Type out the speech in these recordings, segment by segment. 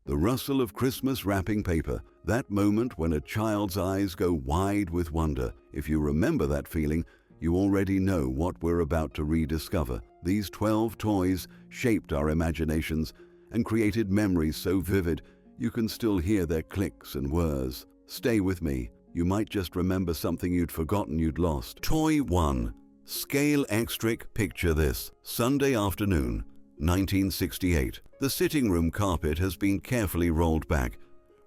The rustle of Christmas wrapping paper, that moment when a child's eyes go wide with wonder. If you remember that feeling, you already know what we're about to rediscover. These 12 toys shaped our imaginations and created memories so vivid you can still hear their clicks and whirs. Stay with me. You might just remember something you'd forgotten you'd lost. Toy 1. Scalextric. Picture this. Sunday afternoon, 1968. The sitting room carpet has been carefully rolled back,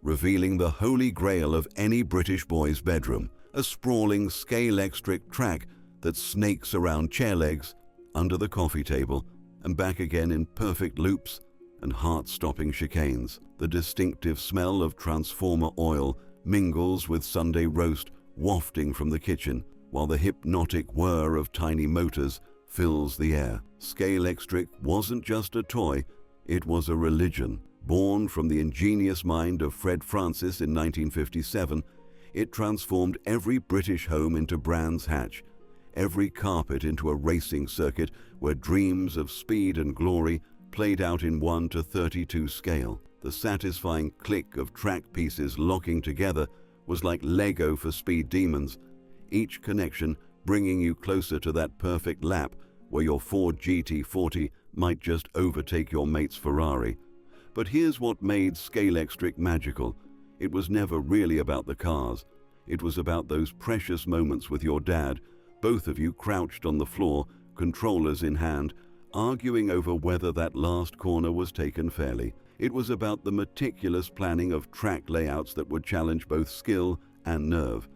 revealing the holy grail of any British boy's bedroom. A sprawling Scalextric track that snakes around chair legs, under the coffee table, and back again in perfect loops and heart-stopping chicanes. The distinctive smell of transformer oil mingles with Sunday roast wafting from the kitchen, while the hypnotic whir of tiny motors fills the air. Scalextric wasn't just a toy, it was a religion. Born from the ingenious mind of Fred Francis in 1957, it transformed every British home into Brands Hatch, every carpet into a racing circuit where dreams of speed and glory played out in 1:32 scale. The satisfying click of track pieces locking together was like Lego for speed demons, each connection bringing you closer to that perfect lap where your Ford GT40 might just overtake your mate's Ferrari. But here's what made Scalextric magical. It was never really about the cars. It was about those precious moments with your dad, both of you crouched on the floor, controllers in hand, arguing over whether that last corner was taken fairly. It was about the meticulous planning of track layouts that would challenge both skill and nerve.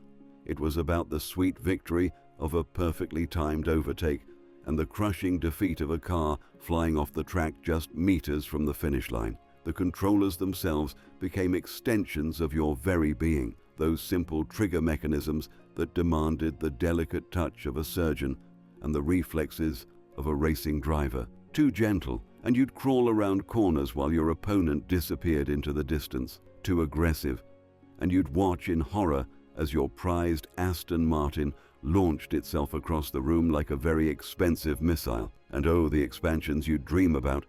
It was about the sweet victory of a perfectly timed overtake and the crushing defeat of a car flying off the track just meters from the finish line. The controllers themselves became extensions of your very being, those simple trigger mechanisms that demanded the delicate touch of a surgeon and the reflexes of a racing driver. Too gentle, and you'd crawl around corners while your opponent disappeared into the distance. Too aggressive, and you'd watch in horror as your prized Aston Martin launched itself across the room like a very expensive missile. And oh, the expansions you'd dream about.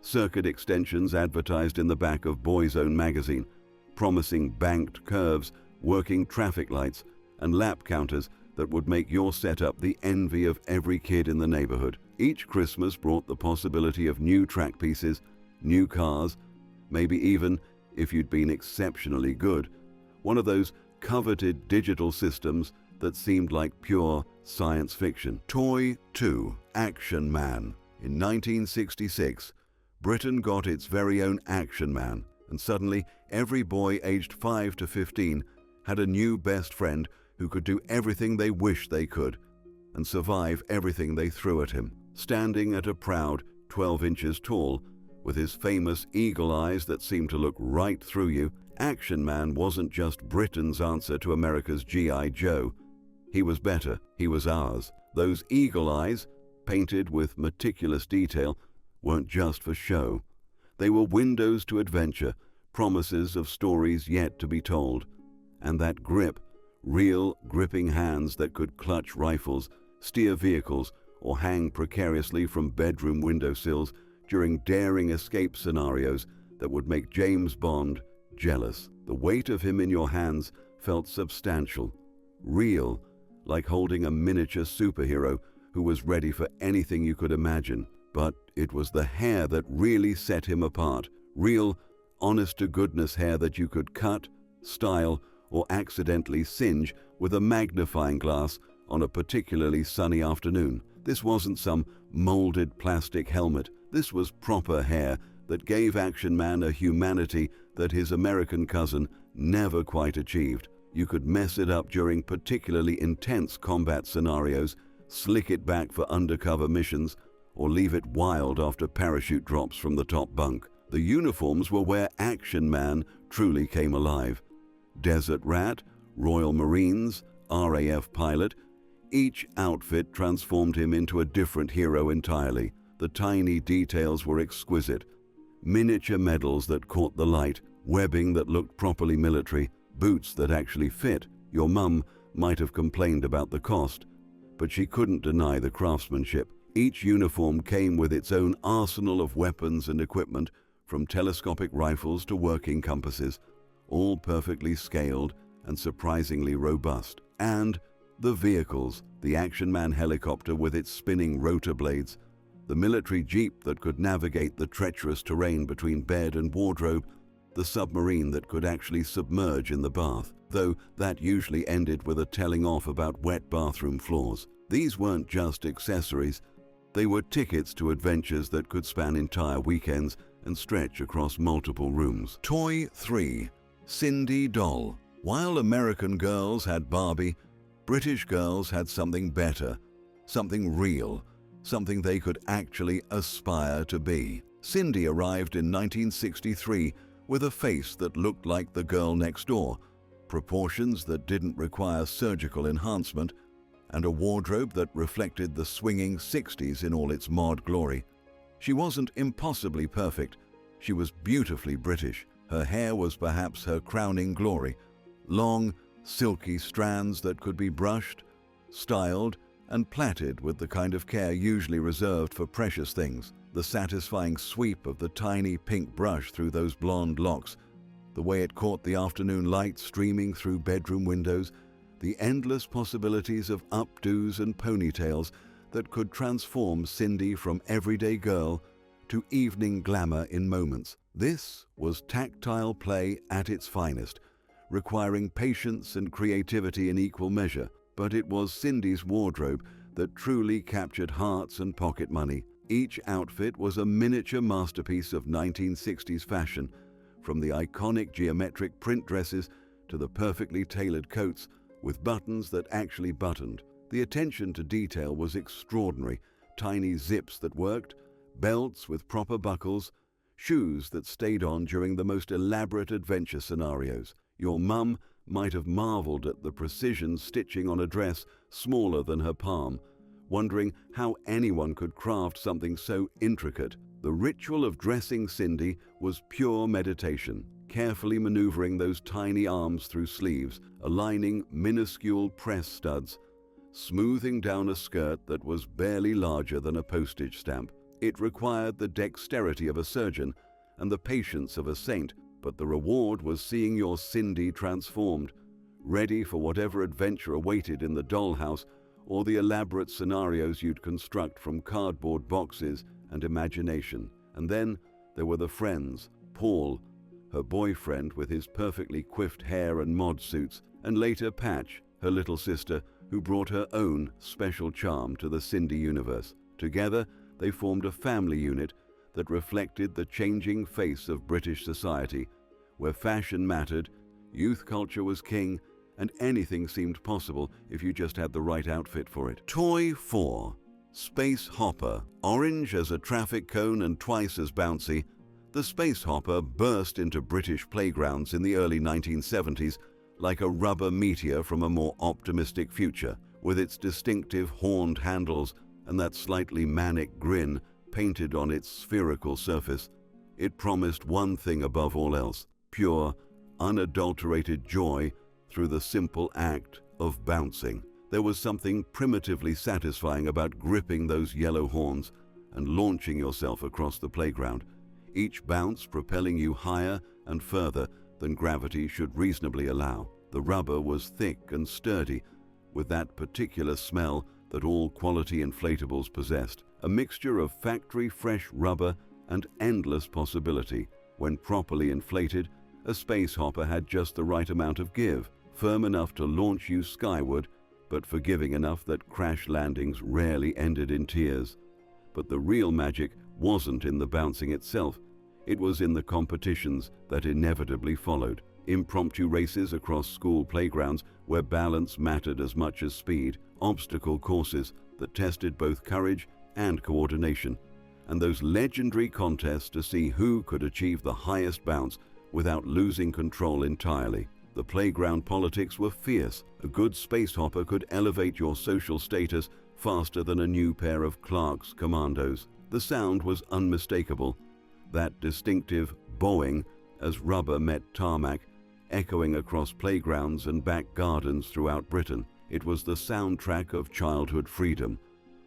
Circuit extensions advertised in the back of Boy's Own magazine, promising banked curves, working traffic lights, and lap counters that would make your setup the envy of every kid in the neighborhood. Each Christmas brought the possibility of new track pieces, new cars, maybe even, if you'd been exceptionally good, one of those coveted digital systems that seemed like pure science fiction. Toy 2. Action Man. In 1966, Britain got its very own Action Man, and suddenly every boy aged 5 to 15 had a new best friend who could do everything they wished they could and survive everything they threw at him. Standing at a proud 12 inches tall, with his famous eagle eyes that seemed to look right through you, Action Man wasn't just Britain's answer to America's G.I. Joe. He was better. He was ours. Those eagle eyes, painted with meticulous detail, weren't just for show. They were windows to adventure, promises of stories yet to be told. And that grip, real gripping hands that could clutch rifles, steer vehicles, or hang precariously from bedroom windowsills during daring escape scenarios that would make James Bond jealous. The weight of him in your hands felt substantial, real, like holding a miniature superhero who was ready for anything you could imagine. But it was the hair that really set him apart. Real, honest-to-goodness hair that you could cut, style, or accidentally singe with a magnifying glass on a particularly sunny afternoon. This wasn't some molded plastic helmet. This was proper hair that gave Action Man a humanity that his American cousin never quite achieved. You could mess it up during particularly intense combat scenarios, slick it back for undercover missions, or leave it wild after parachute drops from the top bunk. The uniforms were where Action Man truly came alive. Desert Rat, Royal Marines, RAF pilot, each outfit transformed him into a different hero entirely. The tiny details were exquisite. Miniature medals that caught the light, webbing that looked properly military, boots that actually fit. Your mum might have complained about the cost, but she couldn't deny the craftsmanship. Each uniform came with its own arsenal of weapons and equipment, from telescopic rifles to working compasses, all perfectly scaled and surprisingly robust. And the vehicles, the Action Man helicopter with its spinning rotor blades, the military jeep that could navigate the treacherous terrain between bed and wardrobe, the submarine that could actually submerge in the bath, though that usually ended with a telling off about wet bathroom floors. These weren't just accessories, they were tickets to adventures that could span entire weekends and stretch across multiple rooms. Toy 3. Cindy Doll. While American girls had Barbie, British girls had something better, something real, something they could actually aspire to be. Cindy arrived in 1963 with a face that looked like the girl next door, proportions that didn't require surgical enhancement, and a wardrobe that reflected the swinging 60s in all its mod glory. She wasn't impossibly perfect, she was beautifully British. Her hair was perhaps her crowning glory. Long, silky strands that could be brushed, styled, and plaited with the kind of care usually reserved for precious things. The satisfying sweep of the tiny pink brush through those blonde locks, the way it caught the afternoon light streaming through bedroom windows, the endless possibilities of updos and ponytails that could transform Cindy from everyday girl to evening glamour in moments. This was tactile play at its finest, requiring patience and creativity in equal measure. But it was Cindy's wardrobe that truly captured hearts and pocket money. Each outfit was a miniature masterpiece of 1960s fashion, from the iconic geometric print dresses to the perfectly tailored coats with buttons that actually buttoned. The attention to detail was extraordinary. Tiny zips that worked, belts with proper buckles, shoes that stayed on during the most elaborate adventure scenarios. Your mum might have marveled at the precision stitching on a dress smaller than her palm, wondering how anyone could craft something so intricate. The ritual of dressing Cindy was pure meditation, carefully maneuvering those tiny arms through sleeves, aligning minuscule press studs, smoothing down a skirt that was barely larger than a postage stamp. It required the dexterity of a surgeon and the patience of a saint, but the reward was seeing your Cindy transformed, ready for whatever adventure awaited in the dollhouse or the elaborate scenarios you'd construct from cardboard boxes and imagination. And then there were the friends, Paul, her boyfriend with his perfectly coiffed hair and mod suits, and later Patch, her little sister, who brought her own special charm to the Cindy universe. Together, they formed a family unit that reflected the changing face of British society, where fashion mattered, youth culture was king, and anything seemed possible if you just had the right outfit for it. Toy 4. Space Hopper. Orange as a traffic cone and twice as bouncy, the Space Hopper burst into British playgrounds in the early 1970s like a rubber meteor from a more optimistic future. With its distinctive horned handles and that slightly manic grin painted on its spherical surface, it promised one thing above all else: pure, unadulterated joy through the simple act of bouncing. There was something primitively satisfying about gripping those yellow horns and launching yourself across the playground, each bounce propelling you higher and further than gravity should reasonably allow. The rubber was thick and sturdy, with that particular smell that all quality inflatables possessed, a mixture of factory-fresh rubber and endless possibility. When properly inflated, a space hopper had just the right amount of give, firm enough to launch you skyward, but forgiving enough that crash landings rarely ended in tears. But the real magic wasn't in the bouncing itself, it was in the competitions that inevitably followed. Impromptu races across school playgrounds where balance mattered as much as speed, obstacle courses that tested both courage and coordination, and those legendary contests to see who could achieve the highest bounce without losing control entirely. The playground politics were fierce. A good space hopper could elevate your social status faster than a new pair of Clark's Commandos. The sound was unmistakable, that distinctive bowing as rubber met tarmac, echoing across playgrounds and back gardens throughout Britain. It was the soundtrack of childhood freedom,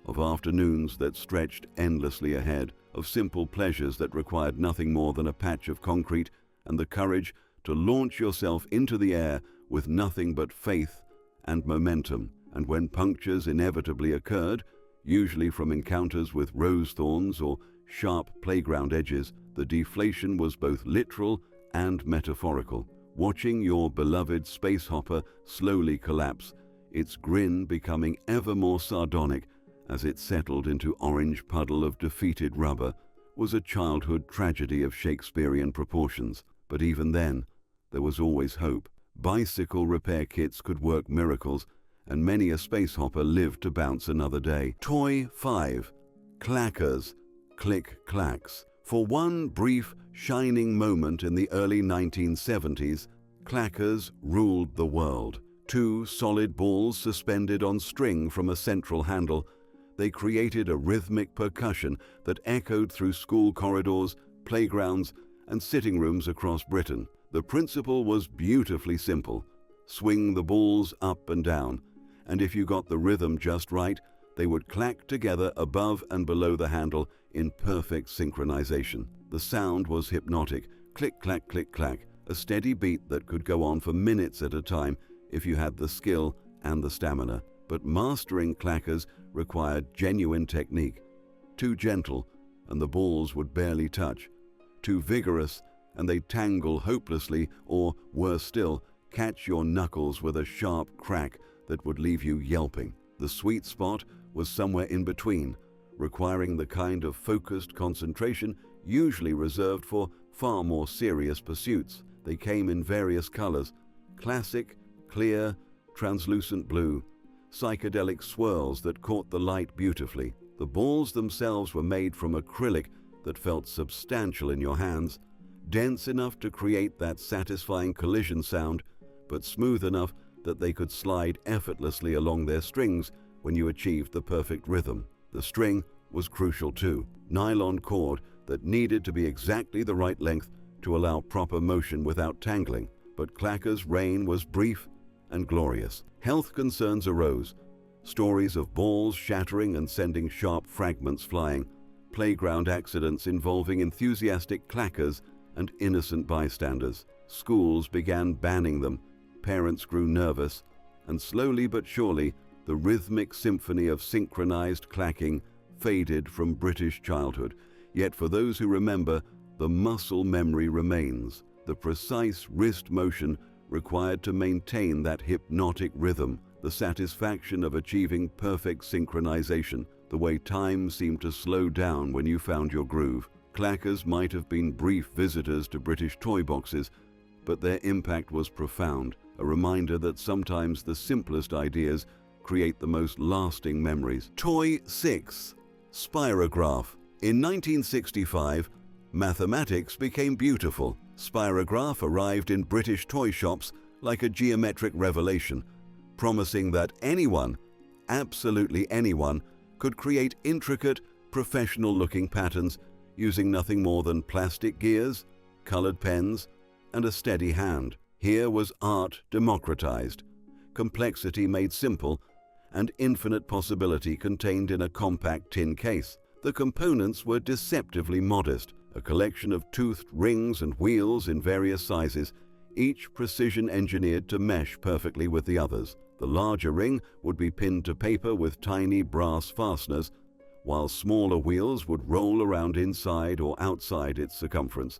of afternoons that stretched endlessly ahead, of simple pleasures that required nothing more than a patch of concrete and the courage to launch yourself into the air with nothing but faith and momentum. And when punctures inevitably occurred, usually from encounters with rose thorns or sharp playground edges, the deflation was both literal and metaphorical. Watching your beloved space hopper slowly collapse, its grin becoming ever more sardonic as it settled into orange puddle of defeated rubber, was a childhood tragedy of Shakespearean proportions. But even then, there was always hope. Bicycle repair kits could work miracles, and many a space hopper lived to bounce another day. Toy 5. Clackers. Click clacks. For one brief, shining moment in the early 1970s, clackers ruled the world. Two solid balls suspended on string from a central handle, they created a rhythmic percussion that echoed through school corridors, playgrounds, and sitting rooms across Britain. The principle was beautifully simple. Swing the balls up and down, and if you got the rhythm just right, they would clack together above and below the handle in perfect synchronization. The sound was hypnotic. Click, clack, click, clack, a steady beat that could go on for minutes at a time if you had the skill and the stamina. But mastering clackers required genuine technique. Too gentle, and the balls would barely touch. Too vigorous, and they'd tangle hopelessly, or, worse still, catch your knuckles with a sharp crack that would leave you yelping. The sweet spot was somewhere in between, requiring the kind of focused concentration usually reserved for far more serious pursuits. They came in various colors: classic, clear, translucent blue, psychedelic swirls that caught the light beautifully. The balls themselves were made from acrylic that felt substantial in your hands, dense enough to create that satisfying collision sound, but smooth enough that they could slide effortlessly along their strings when you achieved the perfect rhythm. The string was crucial too, nylon cord that needed to be exactly the right length to allow proper motion without tangling. But Clackers' reign was brief and glorious. Health concerns arose, stories of balls shattering and sending sharp fragments flying, playground accidents involving enthusiastic clackers and innocent bystanders. Schools began banning them, parents grew nervous, and slowly but surely, the rhythmic symphony of synchronized clacking faded from British childhood. Yet for those who remember, the muscle memory remains, the precise wrist motion required to maintain that hypnotic rhythm, the satisfaction of achieving perfect synchronization, the way time seemed to slow down when you found your groove. Clackers might have been brief visitors to British toy boxes, but their impact was profound, a reminder that sometimes the simplest ideas create the most lasting memories. Toy 6. Spirograph. In 1965, mathematics became beautiful. Spirograph arrived in British toy shops like a geometric revelation, promising that anyone, absolutely anyone, could create intricate, professional-looking patterns using nothing more than plastic gears, colored pens, and a steady hand. Here was art democratized, complexity made simple, and infinite possibility contained in a compact tin case. The components were deceptively modest, a collection of toothed rings and wheels in various sizes, each precision-engineered to mesh perfectly with the others. The larger ring would be pinned to paper with tiny brass fasteners, while smaller wheels would roll around inside or outside its circumference,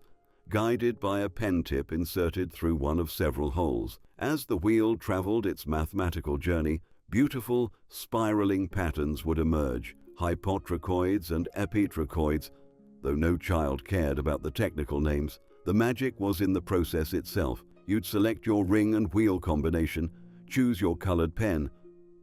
guided by a pen tip inserted through one of several holes. As the wheel traveled its mathematical journey, beautiful, spiraling patterns would emerge, hypotrichoids and epitrichoids, though no child cared about the technical names. The magic was in the process itself. You'd select your ring and wheel combination, choose your colored pen,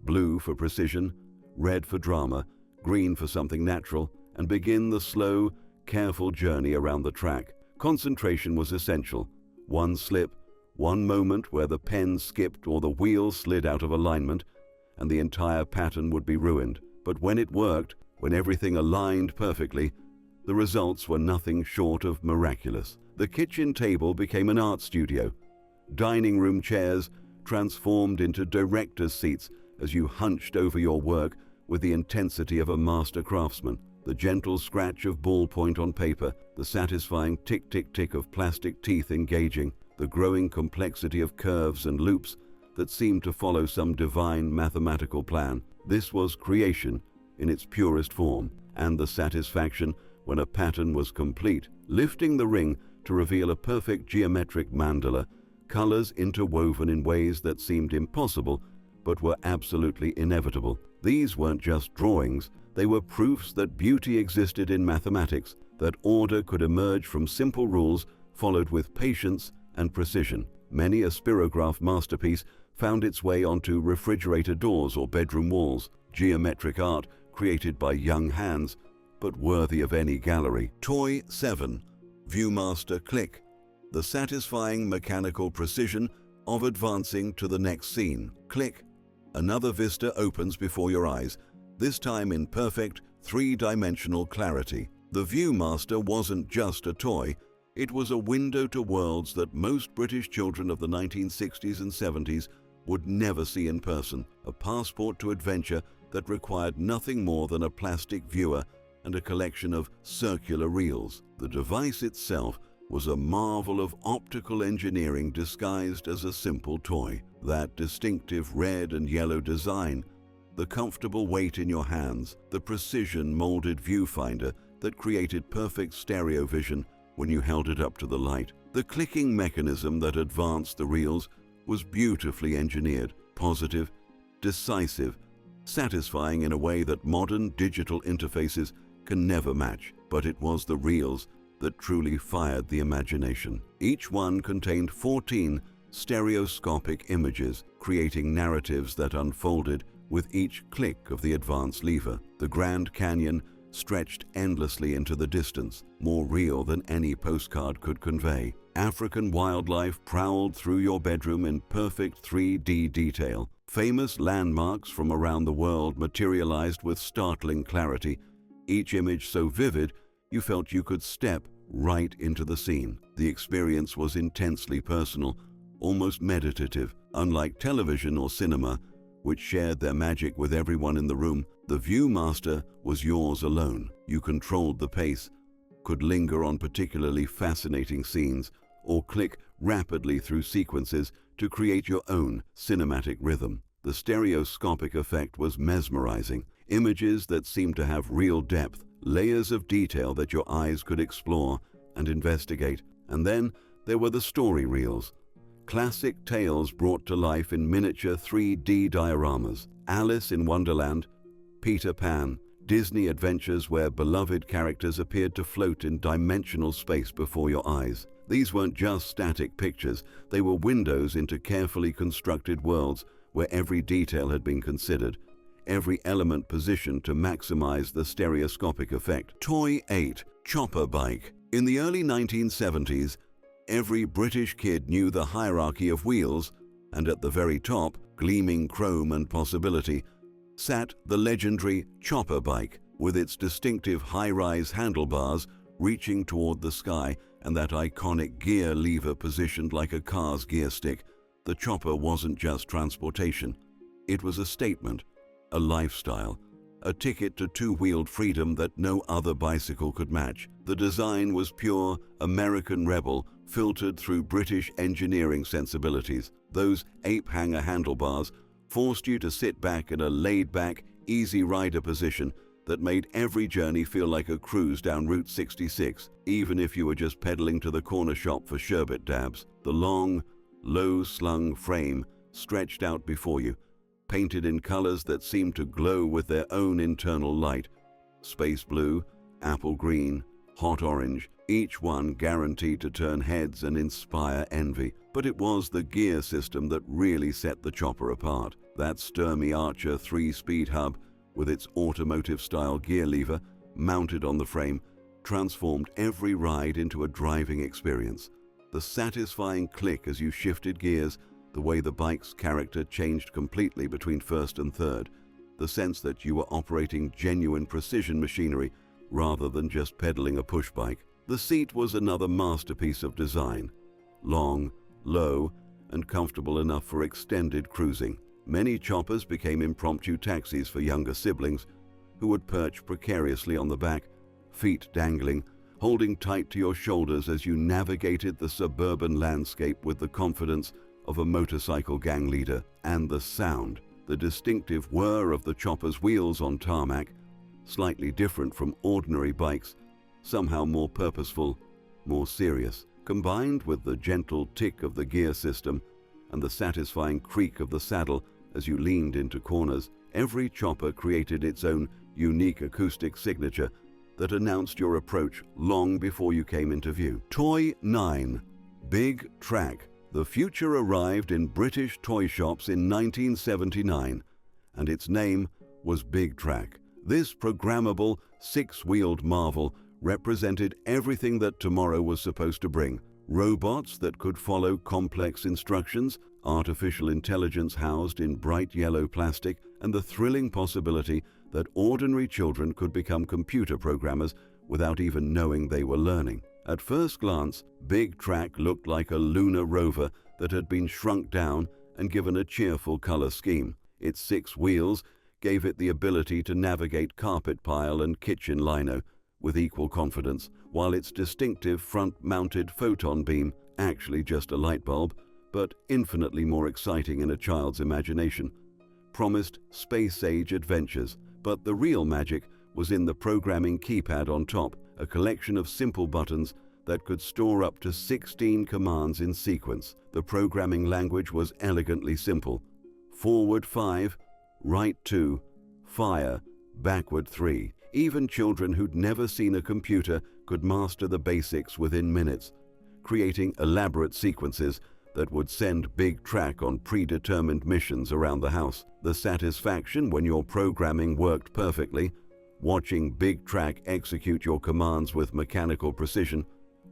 blue for precision, red for drama, green for something natural, and begin the slow, careful journey around the track. Concentration was essential. One slip, one moment where the pen skipped or the wheel slid out of alignment, and the entire pattern would be ruined. But when it worked, when everything aligned perfectly, the results were nothing short of miraculous. The kitchen table became an art studio. Dining room chairs transformed into director's seats as you hunched over your work with the intensity of a master craftsman. The gentle scratch of ballpoint on paper, the satisfying tick-tick-tick of plastic teeth engaging, the growing complexity of curves and loops that seemed to follow some divine mathematical plan. This was creation in its purest form, and the satisfaction when a pattern was complete, lifting the ring to reveal a perfect geometric mandala, colors interwoven in ways that seemed impossible but were absolutely inevitable. These weren't just drawings, they were proofs that beauty existed in mathematics, that order could emerge from simple rules followed with patience and precision. Many a spirograph masterpiece found its way onto refrigerator doors or bedroom walls, geometric art created by young hands, but worthy of any gallery. Toy 7. Viewmaster Click. The satisfying mechanical precision of advancing to the next scene. Click. Another vista opens before your eyes, this time in perfect, three-dimensional clarity. The Viewmaster wasn't just a toy, it was a window to worlds that most British children of the 1960s and 70s would never see in person, a passport to adventure that required nothing more than a plastic viewer and a collection of circular reels. The device itself was a marvel of optical engineering disguised as a simple toy. That distinctive red and yellow design, the comfortable weight in your hands, the precision-molded viewfinder that created perfect stereo vision when you held it up to the light. The clicking mechanism that advanced the reels was beautifully engineered, positive, decisive, satisfying in a way that modern digital interfaces can never match. But it was the reels that truly fired the imagination. Each one contained 14 stereoscopic images, creating narratives that unfolded with each click of the advanced lever. The Grand Canyon stretched endlessly into the distance, more real than any postcard could convey. African wildlife prowled through your bedroom in perfect 3D detail. Famous landmarks from around the world materialized with startling clarity, each image so vivid you felt you could step right into the scene. The experience was intensely personal, almost meditative. Unlike television or cinema, which shared their magic with everyone in the room, the Viewmaster was yours alone. You controlled the pace, could linger on particularly fascinating scenes, or click rapidly through sequences to create your own cinematic rhythm. The stereoscopic effect was mesmerizing. Images that seemed to have real depth, layers of detail that your eyes could explore and investigate. And then there were the story reels. Classic tales brought to life in miniature 3D dioramas. Alice in Wonderland, Peter Pan, Disney adventures where beloved characters appeared to float in dimensional space before your eyes. These weren't just static pictures, they were windows into carefully constructed worlds where every detail had been considered, every element positioned to maximize the stereoscopic effect. Toy 8. Chopper Bike. In the early 1970s, every British kid knew the hierarchy of wheels, and at the very top, gleaming chrome and possibility, sat the legendary chopper bike, with its distinctive high-rise handlebars reaching toward the sky and that iconic gear lever positioned like a car's gear stick. The chopper wasn't just transportation. It was a statement, a lifestyle, a ticket to two-wheeled freedom that no other bicycle could match. The design was pure American rebel, filtered through British engineering sensibilities. Those ape-hanger handlebars forced you to sit back in a laid-back, easy rider position that made every journey feel like a cruise down Route 66, even if you were just pedaling to the corner shop for sherbet dabs. The long, low-slung frame stretched out before you, painted in colors that seemed to glow with their own internal light. Space blue, apple green, hot orange, each one guaranteed to turn heads and inspire envy. But it was the gear system that really set the chopper apart. That Sturmey Archer 3-speed hub, with its automotive-style gear lever mounted on the frame, transformed every ride into a driving experience. The satisfying click as you shifted gears, the way the bike's character changed completely between first and third, the sense that you were operating genuine precision machinery rather than just pedaling a push bike. The seat was another masterpiece of design. Long, low, and comfortable enough for extended cruising. Many choppers became impromptu taxis for younger siblings who would perch precariously on the back, feet dangling, holding tight to your shoulders as you navigated the suburban landscape with the confidence of a motorcycle gang leader. And the sound, the distinctive whir of the chopper's wheels on tarmac, slightly different from ordinary bikes, somehow more purposeful, more serious, combined with the gentle tick of the gear system and the satisfying creak of the saddle as you leaned into corners. Every chopper created its own unique acoustic signature that announced your approach long before you came into view. Toy 9. Big Track. The future arrived in British toy shops in 1979, and its name was Big Track. This programmable, six-wheeled marvel represented everything that tomorrow was supposed to bring. Robots that could follow complex instructions, artificial intelligence housed in bright yellow plastic, and the thrilling possibility that ordinary children could become computer programmers without even knowing they were learning. At first glance, Big Track looked like a lunar rover that had been shrunk down and given a cheerful color scheme. Its 6 wheels gave it the ability to navigate carpet pile and kitchen lino with equal confidence, while its distinctive front-mounted photon beam, actually just a light bulb, but infinitely more exciting in a child's imagination, promised space-age adventures. But the real magic was in the programming keypad on top, a collection of simple buttons that could store up to 16 commands in sequence. The programming language was elegantly simple: forward 5, right 2, fire, backward 3. Even children who'd never seen a computer could master the basics within minutes, creating elaborate sequences that would send Big Track on predetermined missions around the house. The satisfaction when your programming worked perfectly, watching Big Track execute your commands with mechanical precision,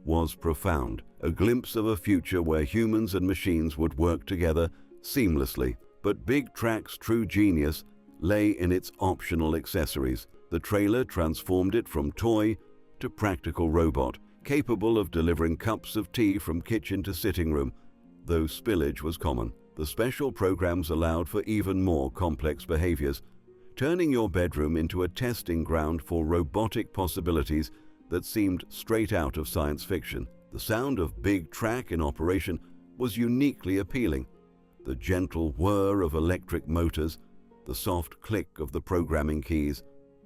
was profound. A glimpse of a future where humans and machines would work together seamlessly. But Big Track's true genius lay in its optional accessories. The trailer transformed it from toy to practical robot, capable of delivering cups of tea from kitchen to sitting room, though spillage was common. The special programs allowed for even more complex behaviors, turning your bedroom into a testing ground for robotic possibilities that seemed straight out of science fiction. The sound of Big Track in operation was uniquely appealing. The gentle whir of electric motors, the soft click of the programming keys,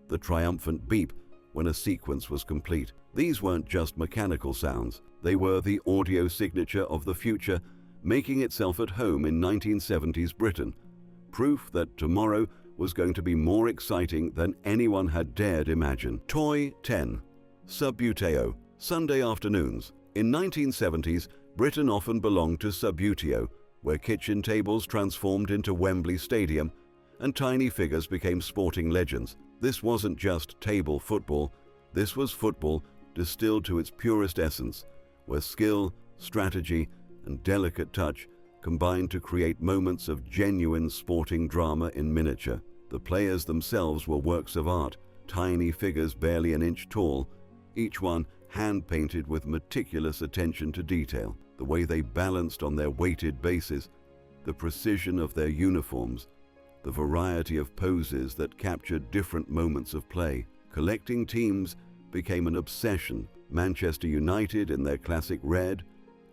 the triumphant beep when a sequence was complete. These weren't just mechanical sounds. They were the audio signature of the future, making itself at home in 1970s Britain. Proof that tomorrow was going to be more exciting than anyone had dared imagine. Toy 10. Subbuteo. Sunday afternoons. In 1970s, Britain often belonged to Subbuteo, where kitchen tables transformed into Wembley Stadium and tiny figures became sporting legends. This wasn't just table football, this was football distilled to its purest essence, where skill, strategy, and delicate touch combined to create moments of genuine sporting drama in miniature. The players themselves were works of art, tiny figures barely an inch tall, each one hand-painted with meticulous attention to detail. The way they balanced on their weighted bases, the precision of their uniforms, the variety of poses that captured different moments of play. Collecting teams became an obsession. Manchester United in their classic red,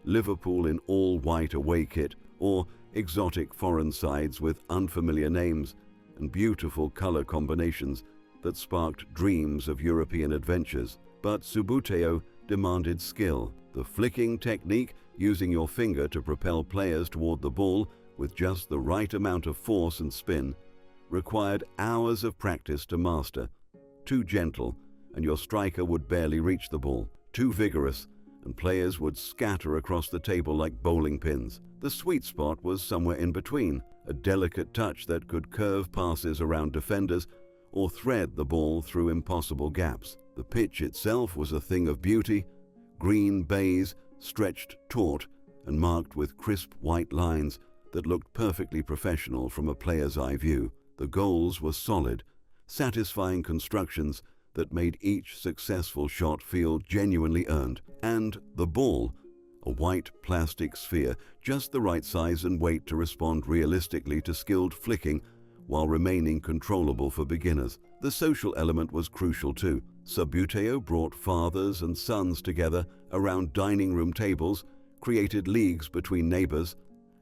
Liverpool in all-white away kit, or exotic foreign sides with unfamiliar names and beautiful color combinations that sparked dreams of European adventures. But Subbuteo demanded skill. The flicking technique, using your finger to propel players toward the ball with just the right amount of force and spin, required hours of practice to master. Too gentle, and your striker would barely reach the ball. Too vigorous, and players would scatter across the table like bowling pins. The sweet spot was somewhere in between, a delicate touch that could curve passes around defenders or thread the ball through impossible gaps. The pitch itself was a thing of beauty, green baize, stretched taut and marked with crisp white lines that looked perfectly professional from a player's eye view. The goals were solid, satisfying constructions that made each successful shot feel genuinely earned. And the ball, a white plastic sphere, just the right size and weight to respond realistically to skilled flicking, while remaining controllable for beginners. The social element was crucial too. Subbuteo brought fathers and sons together around dining room tables, created leagues between neighbors,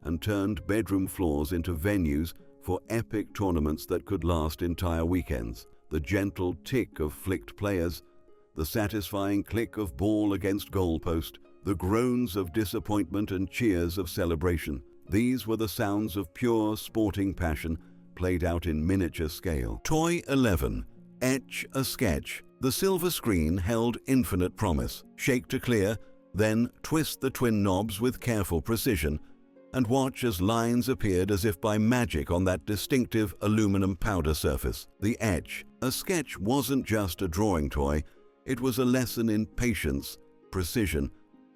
and turned bedroom floors into venues for epic tournaments that could last entire weekends. The gentle tick of flicked players, the satisfying click of ball against goalpost, the groans of disappointment and cheers of celebration. These were the sounds of pure sporting passion played out in miniature scale. Toy 11. Etch a Sketch. The silver screen held infinite promise. Shake to clear, then twist the twin knobs with careful precision, and watch as lines appeared as if by magic on that distinctive aluminum powder surface. The Etch a Sketch wasn't just a drawing toy, it was a lesson in patience, precision,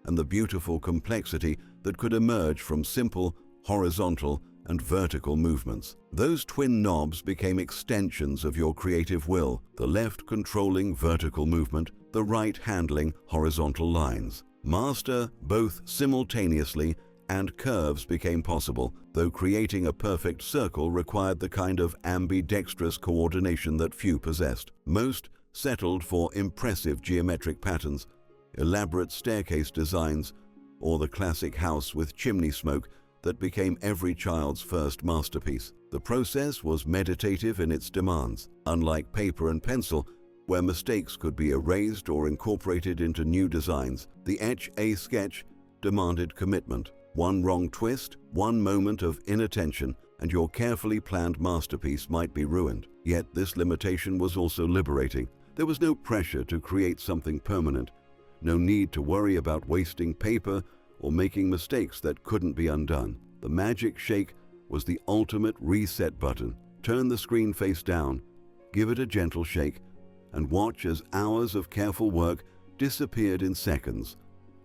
and the beautiful complexity that could emerge from simple, horizontal, and vertical movements. Those twin knobs became extensions of your creative will, the left controlling vertical movement, the right handling horizontal lines. Master both simultaneously, and curves became possible, though creating a perfect circle required the kind of ambidextrous coordination that few possessed. Most settled for impressive geometric patterns, elaborate staircase designs, or the classic house with chimney smoke that became every child's first masterpiece. The process was meditative in its demands. Unlike paper and pencil, where mistakes could be erased or incorporated into new designs, the Etch a Sketch demanded commitment. One wrong twist, one moment of inattention, and your carefully planned masterpiece might be ruined. Yet this limitation was also liberating. There was no pressure to create something permanent, no need to worry about wasting paper or making mistakes that couldn't be undone. The magic shake was the ultimate reset button. Turn the screen face down, give it a gentle shake, and watch as hours of careful work disappeared in seconds,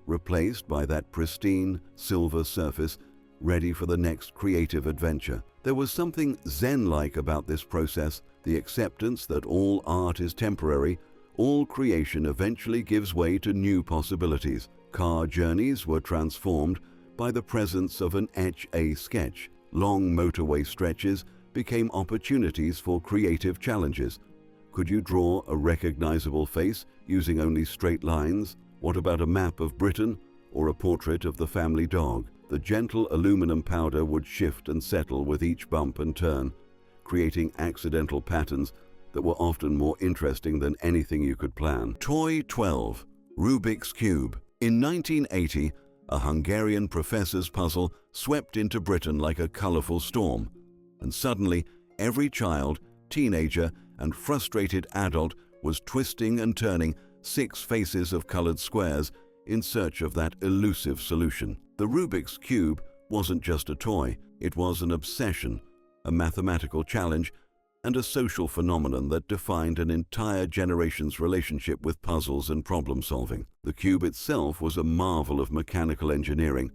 replaced by that pristine silver surface ready for the next creative adventure. There was something Zen-like about this process, the acceptance that all art is temporary, all creation eventually gives way to new possibilities. Car journeys were transformed by the presence of an Etch a Sketch. Long motorway stretches became opportunities for creative challenges. Could you draw a recognizable face using only straight lines? What about a map of Britain or a portrait of the family dog? The gentle aluminum powder would shift and settle with each bump and turn, creating accidental patterns that were often more interesting than anything you could plan. Toy 12. Rubik's Cube. In 1980, a Hungarian professor's puzzle swept into Britain like a colorful storm, and suddenly every child, teenager, and frustrated adult was twisting and turning 6 faces of colored squares in search of that elusive solution. The Rubik's Cube wasn't just a toy, it was an obsession, a mathematical challenge, and a social phenomenon that defined an entire generation's relationship with puzzles and problem-solving. The cube itself was a marvel of mechanical engineering,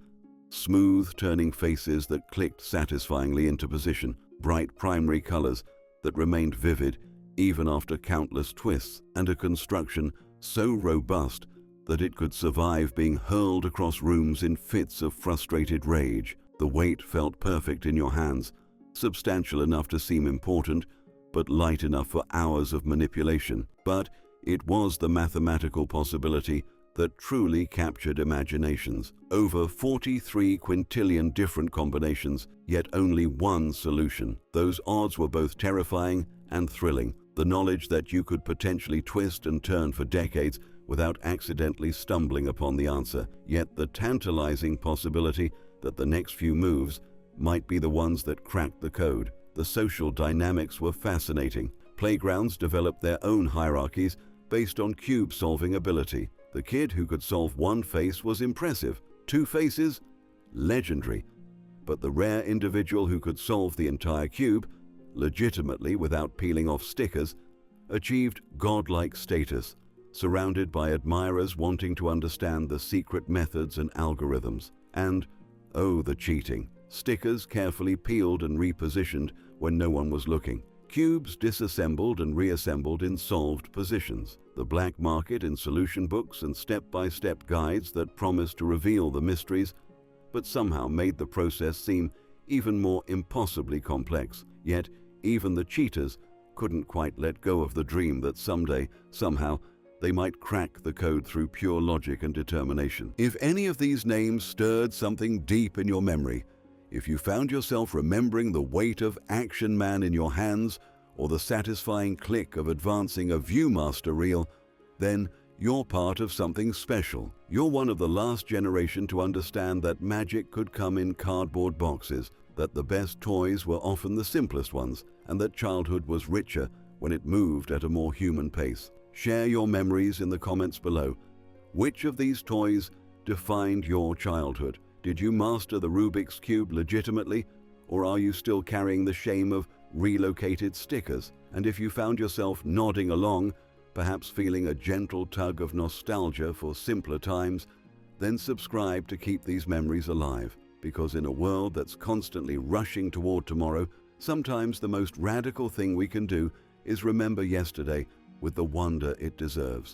smooth turning faces that clicked satisfyingly into position, bright primary colors that remained vivid even after countless twists, and a construction so robust that it could survive being hurled across rooms in fits of frustrated rage. The weight felt perfect in your hands, substantial enough to seem important, but light enough for hours of manipulation. But it was the mathematical possibility that truly captured imaginations. Over 43 quintillion different combinations, yet only one solution. Those odds were both terrifying and thrilling. The knowledge that you could potentially twist and turn for decades without accidentally stumbling upon the answer, yet the tantalizing possibility that the next few moves might be the ones that cracked the code. The social dynamics were fascinating. Playgrounds developed their own hierarchies based on cube-solving ability. The kid who could solve one face was impressive. 2 faces? Legendary. But the rare individual who could solve the entire cube, legitimately without peeling off stickers, achieved godlike status, surrounded by admirers wanting to understand the secret methods and algorithms. And, oh, the cheating. Stickers carefully peeled and repositioned when no one was looking. Cubes disassembled and reassembled in solved positions. The black market in solution books and step-by-step guides that promised to reveal the mysteries, but somehow made the process seem even more impossibly complex. Yet, Even the cheaters couldn't quite let go of the dream that someday, somehow, they might crack the code through pure logic and determination. If any of these names stirred something deep in your memory, if you found yourself remembering the weight of Action Man in your hands or the satisfying click of advancing a Viewmaster reel, then you're part of something special. You're one of the last generation to understand that magic could come in cardboard boxes, that the best toys were often the simplest ones, and that childhood was richer when it moved at a more human pace. Share your memories in the comments below. Which of these toys defined your childhood? Did you master the Rubik's Cube legitimately, or are you still carrying the shame of relocated stickers? And if you found yourself nodding along, perhaps feeling a gentle tug of nostalgia for simpler times, then subscribe to keep these memories alive. Because in a world that's constantly rushing toward tomorrow, sometimes the most radical thing we can do is remember yesterday with the wonder it deserves.